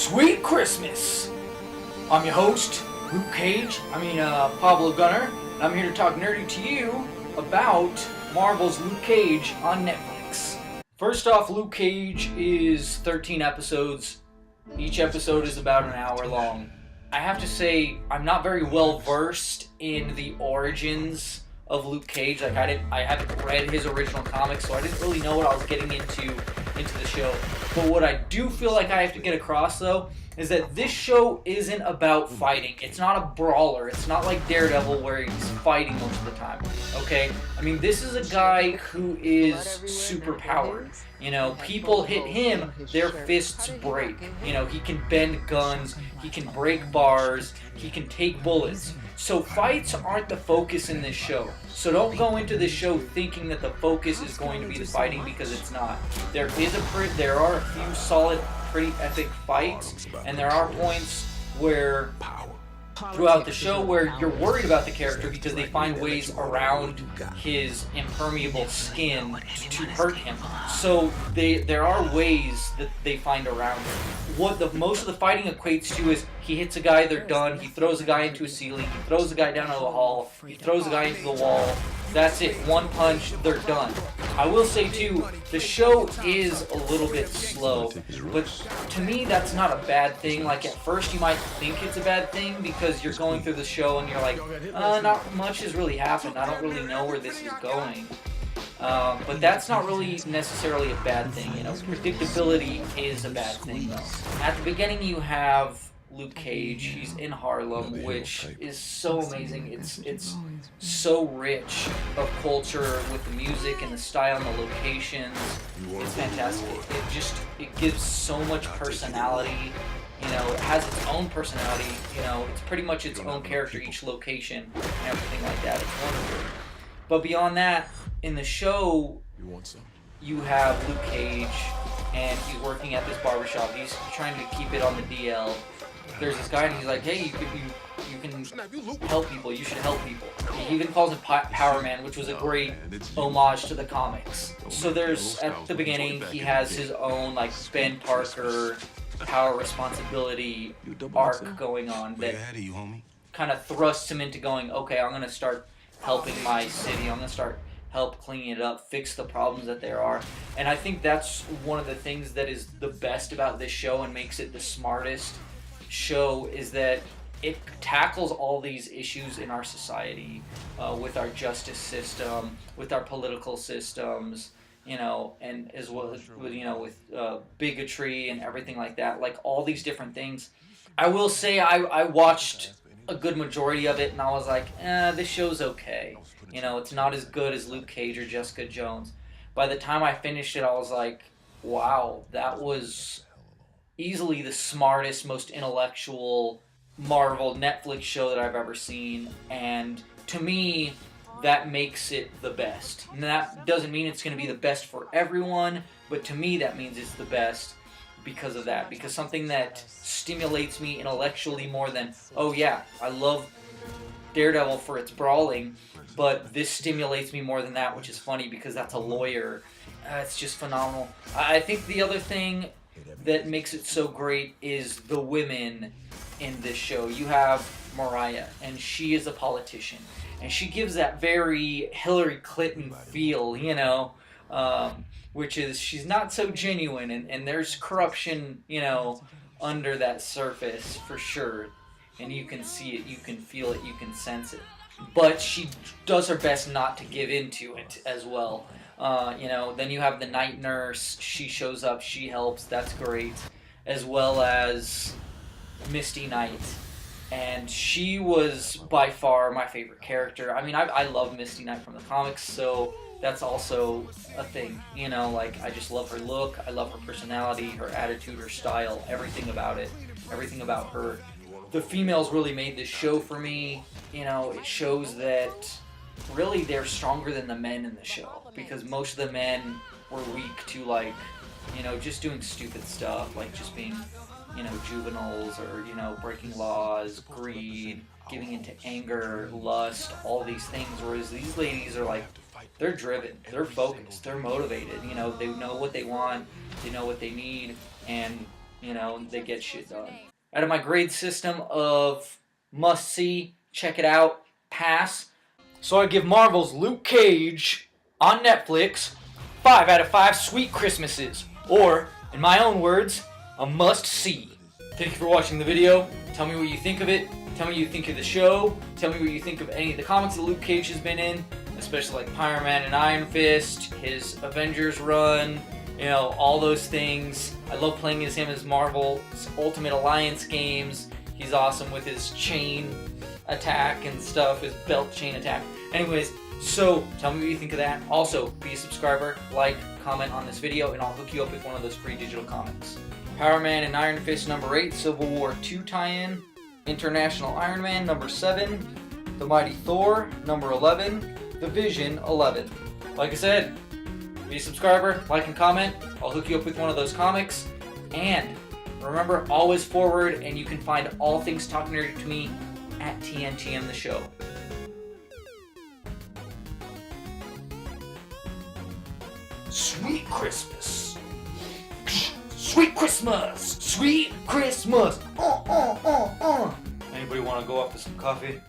Sweet Christmas! I'm your host, Pablo Gunner, and I'm here to talk nerdy to you about Marvel's Luke Cage on Netflix. First off, Luke Cage is 13 episodes. Each episode is about an hour long. I have to say, I'm not very well versed in the origins of Luke Cage. I haven't read his original comics, so I didn't really know what I was getting into the show. But what I do feel like I have to get across, though, is that this show isn't about fighting. It's not a brawler. It's not like Daredevil where he's fighting most of the time, okay? I mean, this is a guy who is super powered. You know, people hit him, their fists break. You know, he can bend guns, he can break bars, he can take bullets. So fights aren't the focus in this show. So don't go into this show thinking that the focus is going to be the fighting, because it's not. There are a few solid, pretty epic fights, and there are points where throughout the show where you're worried about the character because they find ways around his impermeable skin to hurt him. So there are ways that they find around it. What most of the fighting equates to is he hits a guy, they're done. He throws a guy into a ceiling. He throws a guy down a hall. He throws a guy into the wall. That's it. One punch, they're done. I will say, too, the show is a little bit slow, but to me, that's not a bad thing. Like, at first, you might think it's a bad thing because you're going through the show and you're like, not much has really happened. I don't really know where this is going. But that's not really necessarily a bad thing. You know, predictability is a bad thing, though. At the beginning, you have Luke Cage. He's in Harlem, which is so amazing. It's so rich of culture with the music and the style and the locations. It's fantastic. It gives so much personality. You know, it has its own personality. You know, it's pretty much its own character, each location and everything like that. It's wonderful. But beyond that, in the show, you have Luke Cage, and he's working at this barbershop. He's trying to keep it on the DL. There's this guy, and he's like, hey, you can help people. You should help people. He even calls him Power Man, which was a great homage to the comics. So at the beginning, he has his own, like, Ben Parker power responsibility arc going on that kind of thrusts him into going, okay, I'm going to start helping my city. I'm going to start help cleaning it up, fix the problems that there are. And I think that's one of the things that is the best about this show and makes it the smartest show, is that it tackles all these issues in our society, with our justice system, with our political systems, you know, and as well as with bigotry and everything like that, like all these different things. I will say I watched a good majority of it and I was like, this show's okay. You know, it's not as good as Luke Cage or Jessica Jones. By the time I finished it, I was like, wow, that was easily the smartest, most intellectual Marvel Netflix show that I've ever seen, and to me, that makes it the best. And that doesn't mean it's going to be the best for everyone, but to me that means it's the best because of that. Because something that stimulates me intellectually more than, oh yeah, I love Daredevil for its brawling, but this stimulates me more than that, which is funny because that's a lawyer. It's just phenomenal. I think the other thing that makes it so great is the women in this show. You have Mariah, and she is a politician, and she gives that very Hillary Clinton feel, you know, which is she's not so genuine, and there's corruption, you know, under that surface for sure, and you can see it, you can feel it, you can sense it, but she does her best not to give into it as well. Then you have the night nurse. She shows up, she helps, that's great. As well as Misty Knight. And she was by far my favorite character. I mean, I love Misty Knight from the comics, so that's also a thing. You know, like, I just love her look, I love her personality, her attitude, her style, everything about it, everything about her. The females really made this show for me. You know, it shows that really they're stronger than the men in the show, because most of the men were weak to, like, you know, just doing stupid stuff, like just being, you know, juveniles, or, you know, breaking laws, greed, giving into anger, lust, all these things, whereas these ladies are like, they're driven, they're focused, they're motivated, you know, they know what they want, they know what they need, and You know, they get shit done. Out of my grade system of must-see, check it out, pass. So I give Marvel's Luke Cage on Netflix 5 out of 5 sweet Christmases. Or, in my own words, a must-see. Thank you for watching the video. Tell me what you think of it. Tell me what you think of the show. Tell me what you think of any of the comics that Luke Cage has been in, especially like Iron Man and Iron Fist, his Avengers run, you know, all those things. I love playing as him as Marvel's Ultimate Alliance games. He's awesome with his chain attack and stuff, his belt chain attack. Anyways, so tell me what you think of that. Also, be a subscriber, like, comment on this video, and I'll hook you up with one of those free digital comics. Power Man and Iron Fist number 8, Civil War 2 tie-in, International Iron Man number 7, The Mighty Thor number 11, The Vision 11. Like I said, be a subscriber, like and comment. I'll hook you up with one of those comics. And remember, always forward, and you can find all things Talk Nerdy to Me at TNTM the Show. Sweet Christmas. Sweet Christmas. Sweet Christmas. Anybody want to go off to some coffee?